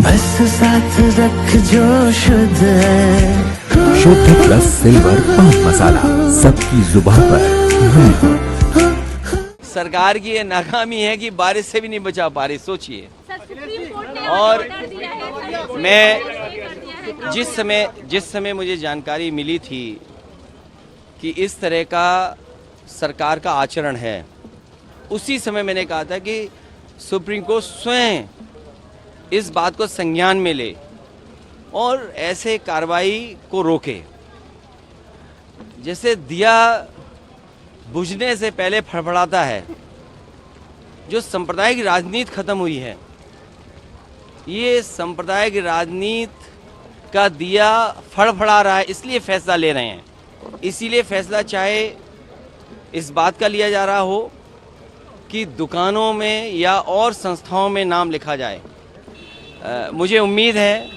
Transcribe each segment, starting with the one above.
बस साथ रख जो शुद्ध है। शुद्ध प्लस सिल्वर पान मसाला, सबकी जुबान पर। सरकार की ये नाकामी है कि बारिश से भी नहीं बचा पा रही, सोचिए। और मैं जिस समय मुझे जानकारी मिली थी कि इस तरह का सरकार का आचरण है, उसी समय मैंने कहा था कि सुप्रीम कोर्ट स्वयं इस बात को संज्ञान में ले और ऐसे कार्रवाई को रोके। जैसे दिया बुझने से पहले फड़फड़ाता है, जो सांप्रदायिक राजनीति खत्म हुई है, ये सांप्रदायिक राजनीति का दिया फड़फड़ा रहा है, इसलिए फैसला ले रहे हैं। इसीलिए फैसला चाहे इस बात का लिया जा रहा हो कि दुकानों में या और संस्थाओं में नाम लिखा जाए। मुझे उम्मीद है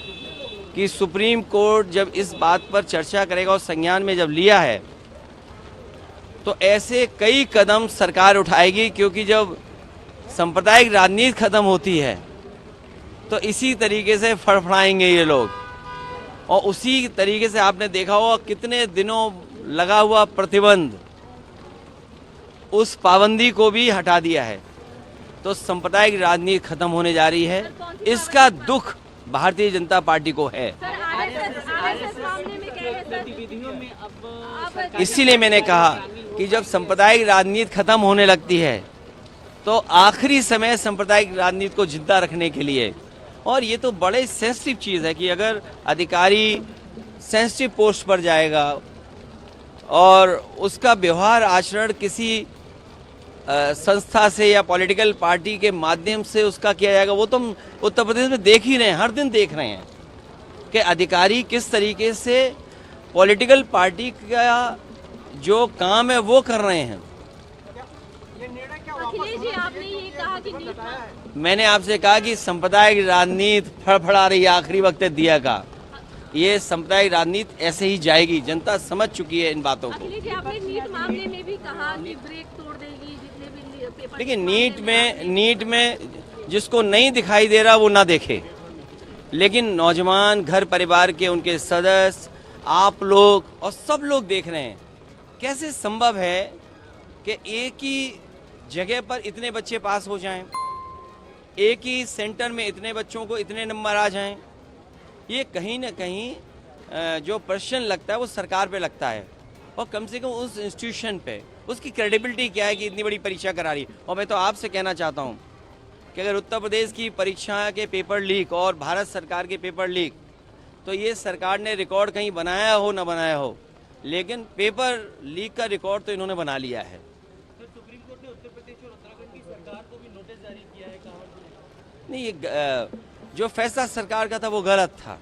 कि सुप्रीम कोर्ट जब इस बात पर चर्चा करेगा और संज्ञान में जब लिया है तो ऐसे कई कदम सरकार उठाएगी, क्योंकि जब सांप्रदायिक राजनीति खत्म होती है तो इसी तरीके से फड़फड़ाएंगे ये लोग। और उसी तरीके से आपने देखा होगा कितने दिनों लगा हुआ प्रतिबंध, उस पाबंदी को भी हटा दिया है। तो सांप्रदायिक राजनीति खत्म होने जा रही है, इसका दुख भारतीय जनता पार्टी को है। इसीलिए मैंने कहा कि जब सांप्रदायिक राजनीति खत्म होने लगती है तो आखिरी समय सांप्रदायिक राजनीति को जिंदा रखने के लिए, और ये तो बड़े सेंसिटिव चीज़ है कि अगर अधिकारी सेंसिटिव पोस्ट पर जाएगा और उसका व्यवहार आचरण किसी संस्था से या पॉलिटिकल पार्टी के माध्यम से उसका किया जाएगा, वो तो हम उत्तर प्रदेश में देख ही रहे हैं, हर दिन देख रहे हैं कि अधिकारी किस तरीके से पॉलिटिकल पार्टी का जो काम है वो कर रहे हैं। अखिलेश जी, आपने ये कहा कि मैंने आपसे कहा कि सांप्रदायिक राजनीति फड़फड़ा रही है, आखिरी वक्त है दिया का। ये सांप्रदायिक राजनीति ऐसे ही जाएगी, जनता समझ चुकी है इन बातों को। अखिलेश जी, आपने नीट मामले में भी कहा कि ब्रेक तोड़ देगी जितने भी पेपर। देखिए, नीट में जिसको नहीं दिखाई दे रहा वो ना देखे, लेकिन नौजवान, घर परिवार के उनके सदस्य, आप लोग और सब लोग देख रहे हैं। कैसे संभव है कि एक ही जगह पर इतने बच्चे पास हो जाएं, एक ही सेंटर में इतने बच्चों को इतने नंबर आ जाएं? ये कहीं ना कहीं जो प्रश्न लगता है वो सरकार पे लगता है, और कम से कम उस इंस्टीट्यूशन पे उसकी क्रेडिबिलिटी क्या है कि इतनी बड़ी परीक्षा करा रही है। और मैं तो आपसे कहना चाहता हूँ कि अगर उत्तर प्रदेश की परीक्षा के पेपर लीक और भारत सरकार के पेपर लीक, तो ये सरकार ने रिकॉर्ड कहीं बनाया हो ना बनाया हो, लेकिन पेपर लीक का रिकॉर्ड तो इन्होंने बना लिया है। तो सुप्रीम कोर्ट ने उत्तर प्रदेश और उत्तराखंड की सरकार को भी नोटिस जारी किया है, कहा नहीं, ये जो फैसला सरकार का था वो गलत था।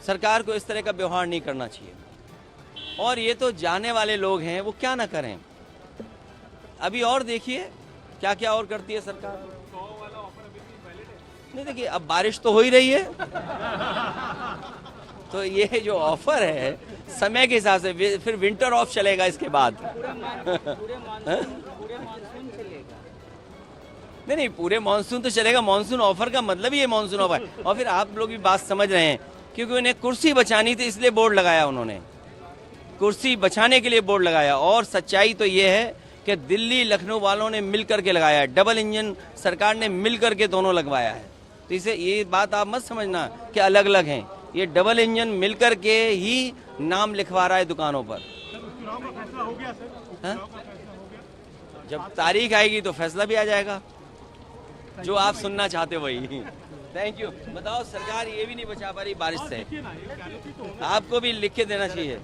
सरकार को इस तरह का व्यवहार नहीं करना चाहिए। और ये तो जाने वाले लोग हैं, वो क्या ना करें। अभी और देखिए क्या क्या और करती है सरकार। नहीं, देखिए अब बारिश तो हो ही रही है तो ये जो ऑफर है समय के हिसाब से, फिर विंटर ऑफ चलेगा इसके बाद। नहीं, पूरे मानसून तो चलेगा। मानसून ऑफर का मतलब ही ये मानसून ऑफर। और फिर आप लोग भी बात समझ रहे हैं, क्योंकि उन्हें कुर्सी बचानी थी इसलिए बोर्ड लगाया, उन्होंने कुर्सी बचाने के लिए बोर्ड लगाया। और सच्चाई तो ये है कि दिल्ली लखनऊ वालों ने मिलकर के लगाया है, डबल इंजन सरकार ने मिलकर के दोनों लगवाया है। तो इसे ये बात आप मत समझना कि अलग अलग हैं, ये डबल इंजन मिलकर के ही नाम लिखवा रहा है दुकानों पर। जब तारीख आएगी तो फैसला भी आ जाएगा, जो आप सुनना चाहते वही। Thank you. बताओ, सरकार ये भी नहीं बचा पा रही बारिश से, आपको भी लिख के देना चाहिए।